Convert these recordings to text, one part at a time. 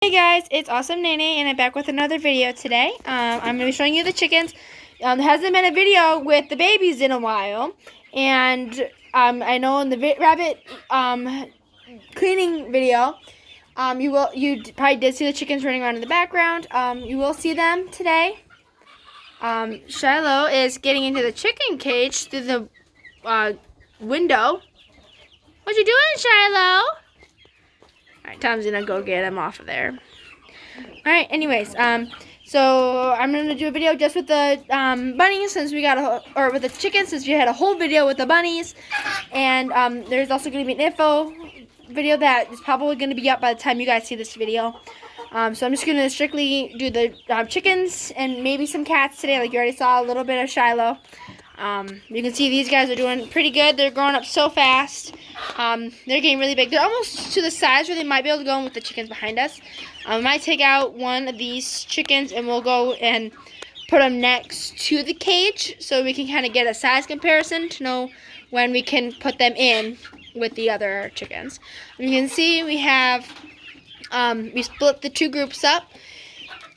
Hey guys, it's Awesome Nene and I'm back with another video today. I'm going to be showing you the chickens. There hasn't been a video with the babies in a while, and I know in the rabbit cleaning video, you probably did see the chickens running around in the background. You will see them today. Shiloh is getting into the chicken cage through the window. What you doing, Shiloh? Alright, Tom's gonna go get him off of there. Alright, anyways, so I'm gonna do a video just with the bunnies since we got or with the chickens since we had a whole video with the bunnies. And there's also gonna be an info video that is probably gonna be up by the time you guys see this video. So I'm just gonna strictly do the chickens and maybe some cats today, like you already saw a little bit of Shiloh. You can see these guys are doing pretty good. They're growing up so fast. They're getting really big. They're almost to the size where they might be able to go in with the chickens behind us. I might take out one of these chickens and we'll go and put them next to the cage so we can kind of get a size comparison to know when we can put them in with the other chickens. You can see we have, we split the two groups up.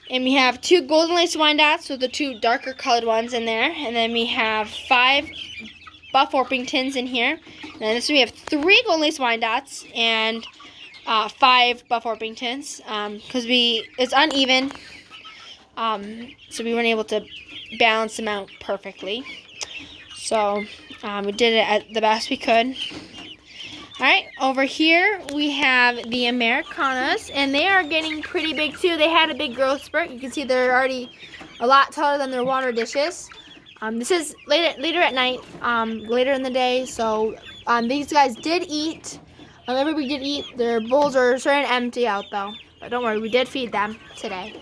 And we have 2 golden lace Wyandottes, so the 2 darker colored ones in there. And then we have 5 Buff Orpingtons in here. And then we have 3 golden lace Wyandottes and 5 Buff Orpingtons. Because it's uneven, so we weren't able to balance them out perfectly. So we did it the best we could. Alright, over here we have the Americanas, and they are getting pretty big too. They had a big growth spurt. You can see they're already a lot taller than their water dishes. This is later at night, later in the day, so these guys did eat. Everybody did eat. Their bowls are starting to empty out though, but don't worry, we did feed them today.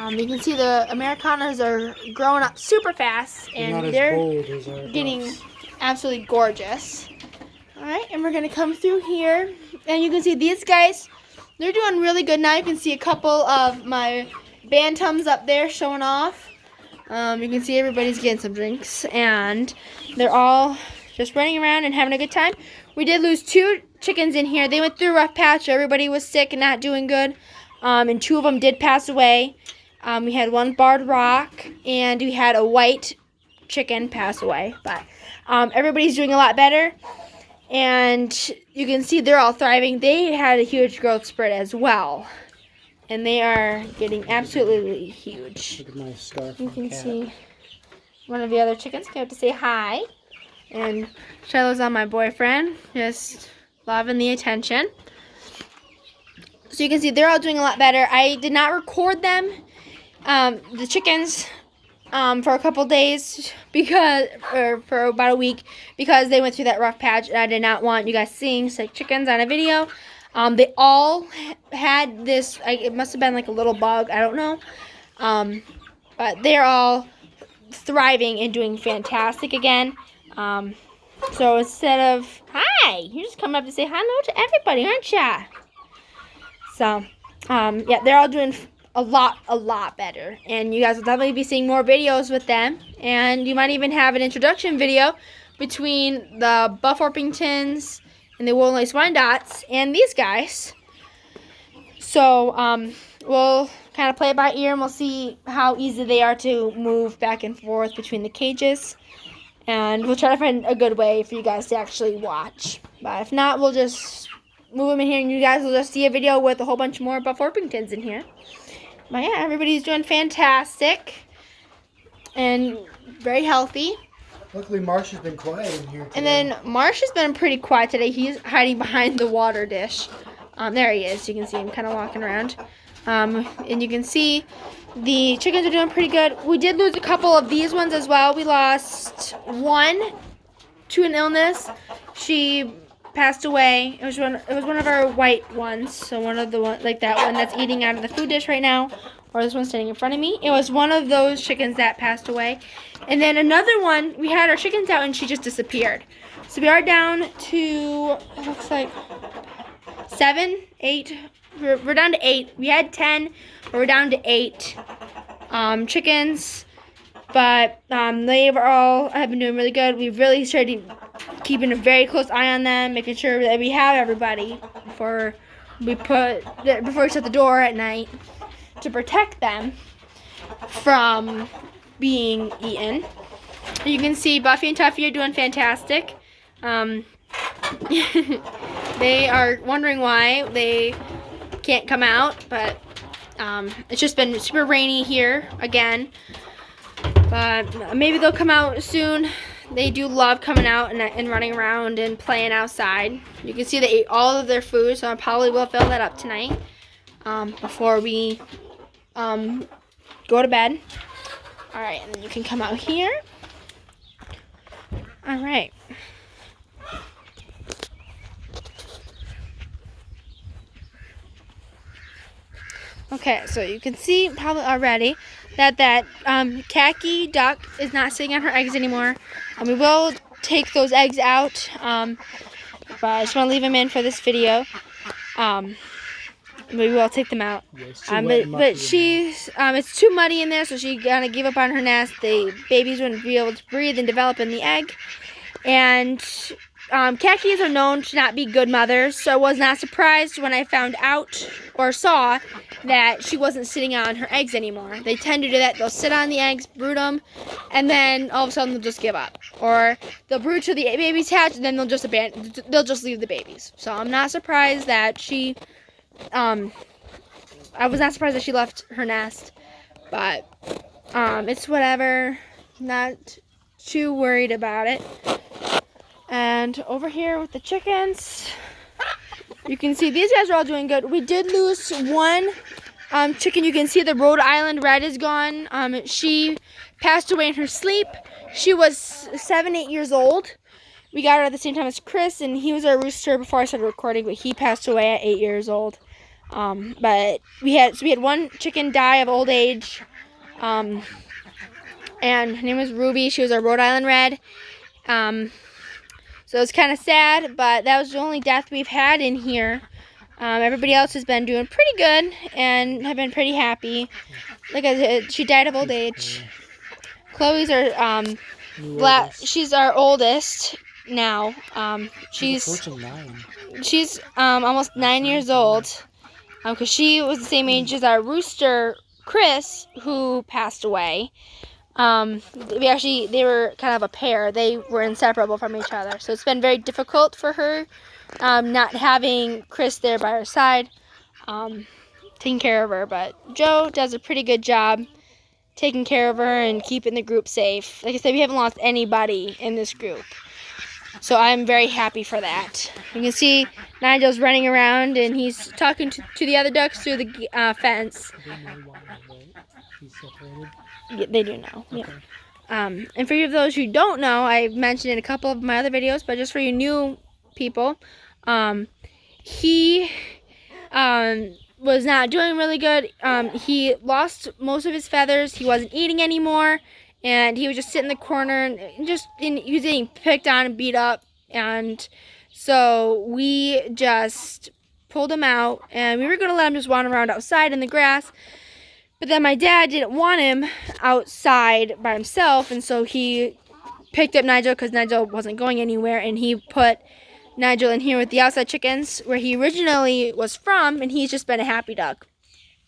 You can see the Americanas are growing up super fast, and they're getting absolutely gorgeous. Alright, and we're going to come through here, and you can see these guys, they're doing really good now. You can see a couple of my bantams up there showing off. You can see everybody's getting some drinks, and they're all just running around and having a good time. We did lose 2 chickens in here. They went through a rough patch. Everybody was sick and not doing good, and 2 of them did pass away. We had 1 barred rock, and we had a white chicken pass away, but everybody's doing a lot better. And you can see they're all thriving. They had a huge growth spurt as well. And they are getting absolutely huge. Look at my scarf. You can see one of the other chickens came up to say hi. And Shiloh's on my boyfriend, just loving the attention. So you can see they're all doing a lot better. I did not record them, the chickens, for a couple days for about a week because they went through that rough patch and I did not want you guys seeing sick chickens on a video. They all had this, it must have been like a little bug, I don't know. But they're all thriving and doing fantastic again. So instead of, hi, you're just coming up to say hello to everybody, aren't ya? So, yeah, they're all doing a lot better, and you guys will definitely be seeing more videos with them, and you might even have an introduction video between the Buff Orpingtons and the Golden Lace Wyandottes and these guys. So we'll kind of play it by ear, and we'll see how easy they are to move back and forth between the cages, and we'll try to find a good way for you guys to actually watch. But if not, we'll just move them in here, and you guys will just see a video with a whole bunch more Buff Orpingtons in here. But yeah, everybody's doing fantastic and very healthy. Luckily, Marsh has been quiet in here today. And then Marsh has been pretty quiet today. He's hiding behind the water dish. There he is. You can see him kind of walking around. And you can see the chickens are doing pretty good. We did lose a couple of these ones as well. We lost one to an illness. She passed away. It was one of our white ones, so one of the one like that one that's eating out of the food dish right now, or this one standing in front of me. It was one of those chickens that passed away. And then another one, we had our chickens out and she just disappeared. So we are down to, it looks like 7, 8. We're down to 8. We had 10, but we're down to 8 chickens. But they all have been doing really good. We've really started keeping a very close eye on them, making sure that we have everybody for we put before we shut the door at night to protect them from being eaten. You can see Buffy and Tuffy are doing fantastic. They are wondering why they can't come out, but it's just been super rainy here again. But maybe they'll come out soon. They do love coming out and running around and playing outside. You can see they ate all of their food, so I probably will fill that up tonight before we go to bed. All right, and then you can come out here. All right. Okay, so you can see probably already that khaki duck is not sitting on her eggs anymore. We will take those eggs out, but I just want to leave them in for this video. We will take them out. Yeah, but she's it's too muddy in there, so she gonna give up on her nest. The babies wouldn't be able to breathe and develop in the egg. And khakis are known to not be good mothers, so I was not surprised when I found out or saw that she wasn't sitting on her eggs anymore. They tend to do that. They'll sit on the eggs, brood them, and then all of a sudden they'll just give up. Or they'll brood till the babies hatch, and then they'll just leave the babies. So I'm not surprised that she, I was not surprised that she left her nest, but it's whatever. Not too worried about it. And over here with the chickens, you can see these guys are all doing good. We did lose one chicken. You can see the Rhode Island Red is gone. She passed away in her sleep. She was 7-8 years old. We got her at the same time as Chris, and he was our rooster before I started recording, but he passed away at 8 years old. But we had one chicken die of old age, and her name was Ruby. She was our Rhode Island Red. So it's kind of sad, but that was the only death we've had in here. Everybody else has been doing pretty good and have been pretty happy. Like I said, she died of old age. Chloe's our she's our oldest now. She's almost 9 years old. Because she was the same age as our rooster Chris, who passed away. They were kind of a pair. They were inseparable from each other. So it's been very difficult for her, not having Chris there by her side, taking care of her. But Joe does a pretty good job taking care of her and keeping the group safe. Like I said, we haven't lost anybody in this group. So I'm very happy for that. You can see Nigel's running around and he's talking to the other ducks through the fence. Yeah, they do know. Yeah. And for those who don't know, I've mentioned in a couple of my other videos, but just for you new people, he was not doing really good. He lost most of his feathers. He wasn't eating anymore, and he was just sitting in the corner and he was getting picked on and beat up. And so we just pulled him out, and we were going to let him just wander around outside in the grass. But then my dad didn't want him outside by himself, and so he picked up Nigel because Nigel wasn't going anywhere, and he put Nigel in here with the outside chickens where he originally was from, and he's just been a happy duck.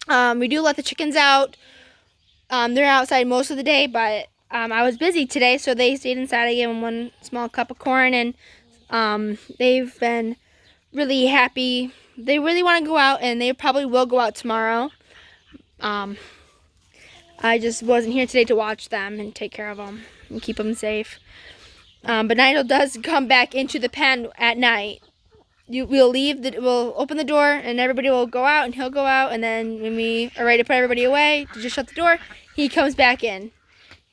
We do let the chickens out. They're outside most of the day, but I was busy today, so they stayed inside. I gave them one small cup of corn, and they've been really happy. They really want to go out, and they probably will go out tomorrow. I just wasn't here today to watch them and take care of them and keep them safe. But Nigel does come back into the pen at night. We'll open the door and everybody will go out and he'll go out, and then when we are ready to put everybody away to just shut the door, he comes back in. You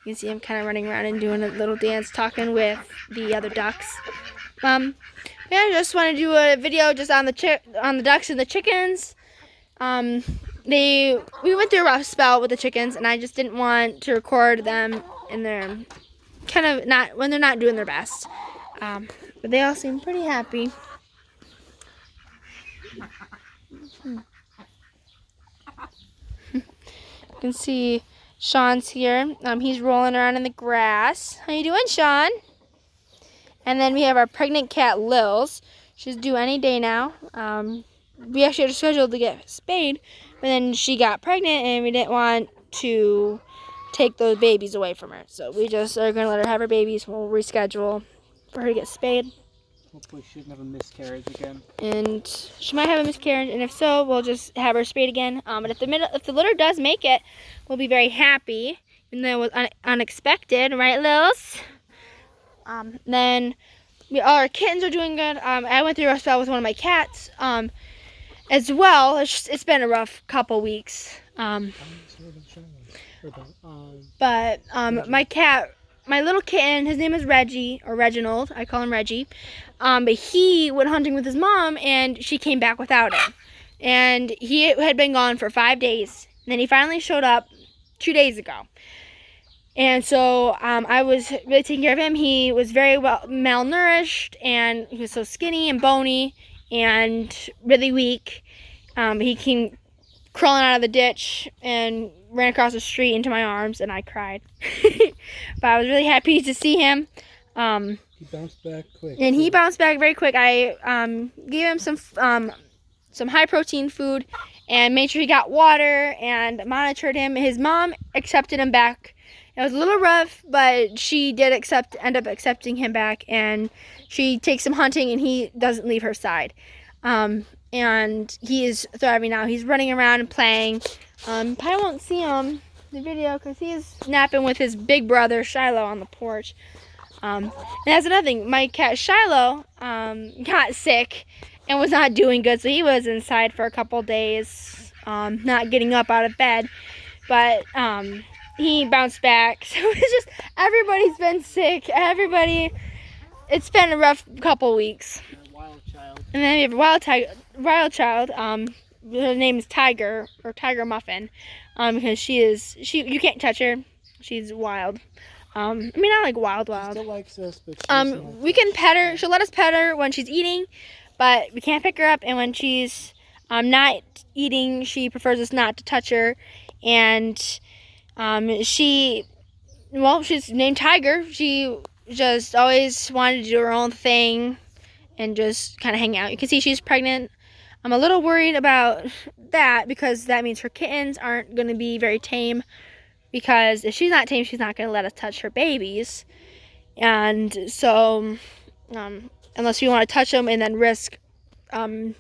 can see him kind of running around and doing a little dance, talking with the other ducks. Yeah, I just want to do a video just on the ducks and the chickens. We went through a rough spell with the chickens, and I just didn't want to record them in their when they're not doing their best. But they all seem pretty happy. You can see Sean's here. He's rolling around in the grass. How you doing, Sean? And then we have our pregnant cat, Lils. She's due any day now. we actually had scheduled to get spayed, but then she got pregnant and we didn't want to take those babies away from her. So we just are going to let her have her babies. We'll reschedule for her to get spayed. Hopefully she doesn't have a miscarriage again. And she might have a miscarriage, and if so, we'll just have her spayed again. But if the litter does make it, we'll be very happy, even though it was unexpected, right, Lils? Then all our kittens are doing good. I went through a spell with one of my cats as well. It's been a rough couple weeks. But my cat, my little kitten, his name is Reggie, or Reginald. I call him Reggie. But he went hunting with his mom, and she came back without him. And he had been gone for 5 days. And then he finally showed up 2 days ago. And so I was really taking care of him. He was very well malnourished, and he was so skinny and bony and really weak. He came crawling out of the ditch and ran across the street into my arms, and I cried. But I was really happy to see him. He bounced back quick. And he bounced back very quick. I gave him some high protein food and made sure he got water and monitored him. His mom accepted him back. It was a little rough, but she did end up accepting him back, and she takes him hunting, and he doesn't leave her side. And he is thriving now. He's running around and playing. Probably won't see him in the video because he's napping with his big brother Shiloh on the porch. And that's another thing. My cat Shiloh got sick and was not doing good, so he was inside for a couple days, not getting up out of bed. But he bounced back. So it's just everybody's been sick. It's been a rough couple weeks. Wild child. And then we have a wild child. Her name is Tiger, or Tiger Muffin, because you can't touch her. She's wild. I mean, not like wild. She still likes us, but We can pet her. She'll let us pet her when she's eating, but we can't pick her up. And when she's not eating, she prefers us not to touch her. And she's named Tiger. She just always wanted to do her own thing and just kind of hang out. You can see she's pregnant. I'm a little worried about that because that means her kittens aren't going to be very tame. Because if she's not tame, she's not going to let us touch her babies. And so, unless we want to touch them and then risk them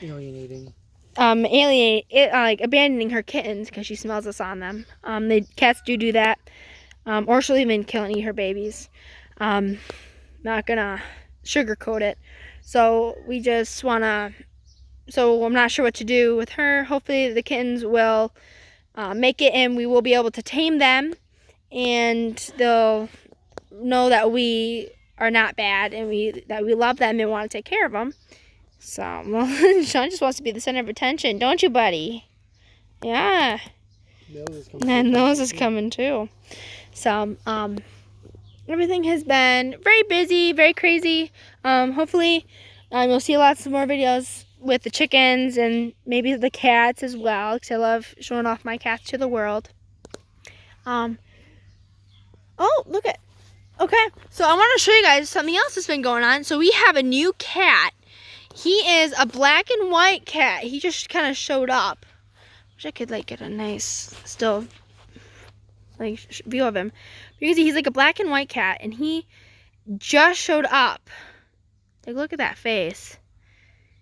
alienating. Abandoning her kittens because she smells us on them. The cats do that. Or she'll even kill and eat her babies. Not going to sugarcoat it. So we just want to, so I'm not sure what to do with her. Hopefully the kittens will make it, and we will be able to tame them, and they'll know that we are not bad, and that we love them and want to take care of them. So, well, Sean just wants to be the center of attention, don't you, buddy? Yeah. And Nose is coming too. So, everything has been very busy, very crazy. Hopefully, you'll see lots of more videos with the chickens and maybe the cats as well, because I love showing off my cats to the world. Oh, look at. Okay, so I want to show you guys something else that's been going on. So we have a new cat. He is a black and white cat. He just kind of showed up. Wish I could get a nice still view of him. Because he's like a black and white cat, and he just showed up. Look at that face.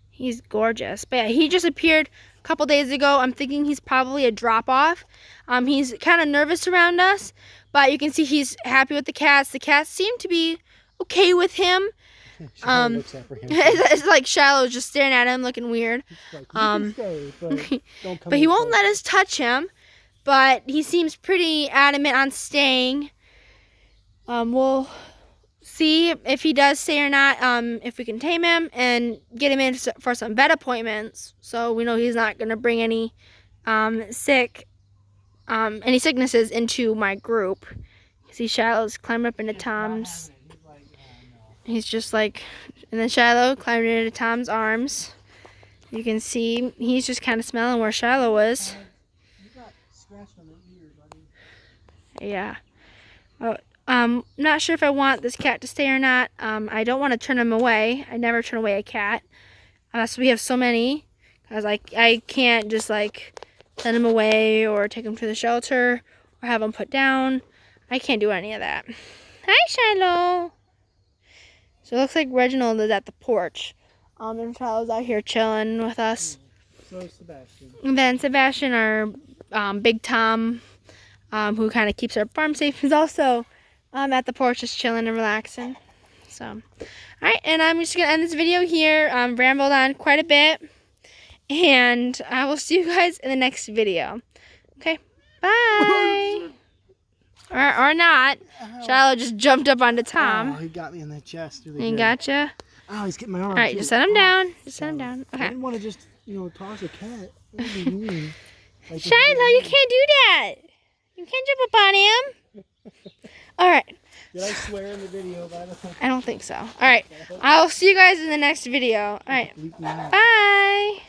He's gorgeous. But yeah, he just appeared a couple days ago. I'm thinking he's probably a drop-off. He's kind of nervous around us, but you can see he's happy with the cats. The cats seem to be okay with him. Looks apprehensive. It's like Shiloh's just staring at him, looking weird. But he won't let us touch him. But he seems pretty adamant on staying. We'll see if he does stay or not, if we can tame him and get him in for some vet appointments, so we know he's not going to bring any sicknesses into my group. You see Shiloh's climbing up into Tom's. He's just and then Shiloh climbed into Tom's arms. You can see he's just kind of smelling where Shiloh was. Yeah. I'm not sure if I want this cat to stay or not. I don't want to turn him away. I never turn away a cat. We have so many. Because I can't just like send them away or take them to the shelter or have them put down. I can't do any of that. Hi, Shiloh. So it looks like Reginald is at the porch. And Shiloh's out here chilling with us. So is Sebastian. And then Sebastian, our Big Tom, who kind of keeps our farm safe, is also at the porch just chilling and relaxing. So, all right, and I'm just going to end this video here. Rambled on quite a bit. And I will see you guys in the next video. Okay, bye. or not. Shiloh just jumped up onto Tom. Oh, he got me in the chest. Really He good. gotcha. Oh, he's getting my arm. All right, too. just set him down. Just set him down. I Okay. didn't want to just, toss a cat. That would be mean. Like, Shiloh, you can't do that. You can't jump up on him. All right. Did I swear in the video, by the way? I don't think so. All right. I'll see you guys in the next video. All right. Bleep me out. Bye.